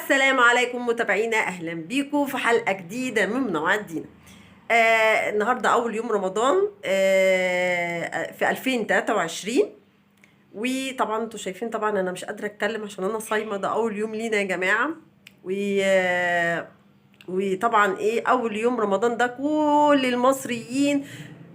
السلام عليكم متابعينا، اهلا بيكم في حلقه جديده من منوعات دينا. النهارده اول يوم رمضان في 2023. وطبعا انتوا شايفين، طبعا انا مش قادره اتكلم عشان انا صايمه، ده اول يوم لينا يا جماعه. و وطبعا اول يوم رمضان ده كل المصريين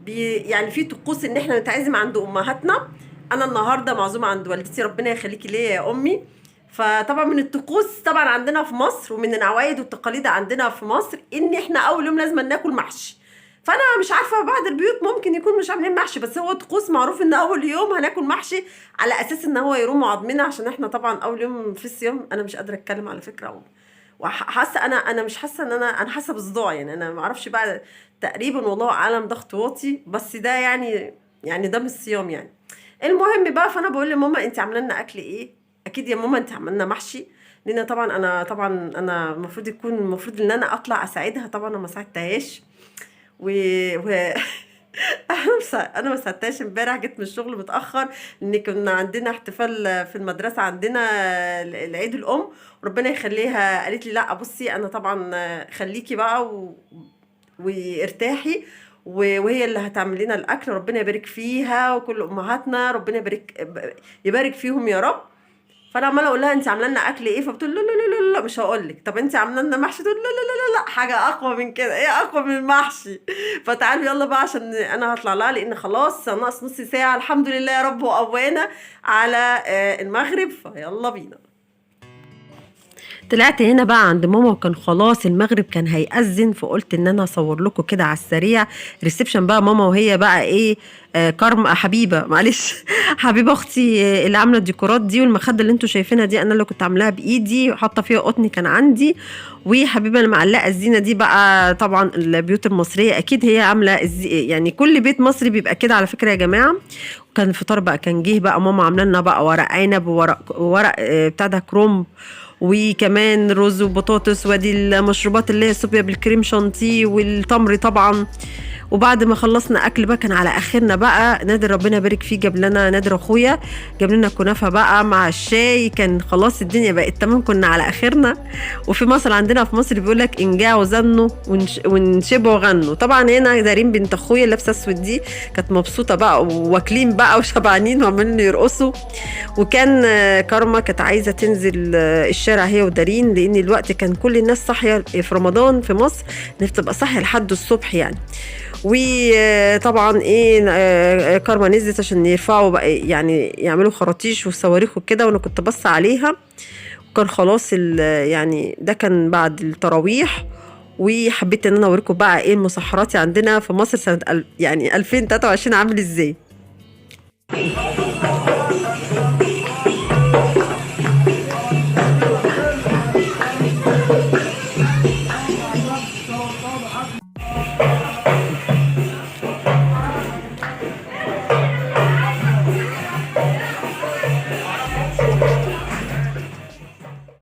يعني في طقوس ان احنا نتعزم عند امهاتنا. انا النهارده معزومه عند والدتي، ربنا يخليكي ليا يا امي. فطبعا من الطقوس طبعا عندنا في مصر، ومن العوايد والتقاليد عندنا في مصر، ان احنا اول يوم لازم ناكل محشي. فانا مش عارفه، بعض البيوت ممكن يكون مش عاملين محشي، بس هو طقوس معروف ان اول يوم هناكل محشي، على اساس ان هو يروم عظمنا، عشان احنا طبعا اول يوم في الصيام. انا مش قادره اتكلم على فكره، وحاسه انا مش حاسه ان انا حاسه بصداع، يعني انا ما اعرفش بقى، تقريبا والله اعلم ضغط واطي، بس ده يعني ده مش صيام يعني. المهم بقى، فانا بقول لماما انت عامله لنا اكل ايه؟ اكيد يا ماما انت عامله لنا محشي. لان طبعا انا المفروض ان انا اطلع اساعدها، طبعا انا ما ساعدتهاش. و... و... انا ما ساعدتهاش امبارح، جيت من الشغل متاخر، لان كنا عندنا احتفال في المدرسه عندنا، العيد الام. ربنا يخليها قالت لي لا بصي، انا طبعا خليكي بقى وارتاحي، وهي اللي هتعمل لنا الاكل. ربنا يبارك فيها وكل امهاتنا، ربنا يبارك فيهم يا رب. فانا عماله اقول لها انت عامله لنا اكل ايه؟ فبتقول لا لا لا لا لا، مش هقول لك. طب انت عامله لنا محشي؟ تقول لا لا لا لا لا، حاجه اقوى من كده. ايه اقوى من المحشي؟ فتعالوا يلا بقى، عشان انا هطلع لها، لان خلاص ناقص نص ساعه، الحمد لله يا رب وقوانا على المغرب، فيلا بينا. طلعت هنا بقى عند ماما، وكان خلاص المغرب كان هيأذن، فقلت ان انا اصور لكم كده على السريع ريسبشن بقى ماما، وهي بقى كرم حبيبه، معلش حبيبه اختي، اللي عامله الديكورات دي، والمخده اللي انتوا شايفينها دي انا اللي كنت عاملاها بايدي، وحاطه فيها قطن كان عندي. وحبيبه اللي معلقه الزينه دي بقى، طبعا البيوت المصريه اكيد هي عامله يعني كل بيت مصري بيبقى كده على فكره يا جماعه. وكان الفطار بقى كان جه بقى، ماما عامله لنا بقى ورق عنب، وورق بتاع ده كرومب، وكمان رز وبطاطس، وادي المشروبات اللي هي الصوبيا بالكريم شانتيه والتمر طبعا. وبعد ما خلصنا اكل بقى، كان على اخرنا بقى نادر، ربنا يبارك فيه، جاب لنا نادر اخويا، جاب لنا كنافه بقى مع الشاي. كان خلاص الدنيا بقت تمام، كنا على اخرنا. وفي مصر عندنا في مصر بيقول لك انجعوا زنوا ونشبعوا غنوا. طبعا هنا دارين بنت اخويا لابسه اسود دي كانت مبسوطه بقى، واكلين بقى وشبعانين وعمالين يرقصوا. وكان كارما كانت عايزه تنزل الشارع هي ودارين، لان الوقت كان كل الناس صاحيه في رمضان في مصر، الناس بتبقى صاحيه لحد الصبح يعني. وطبعا كارما نزلت عشان يرفعوا بقى، يعني يعملوا خراطيش وصواريخ وكده، وانا كنت بص عليها. وكان خلاص يعني ده كان بعد التراويح. وحبيت ان انا اوريكم بقى المسحراتي عندنا في مصر سنه يعني 2023 عامل ازاي.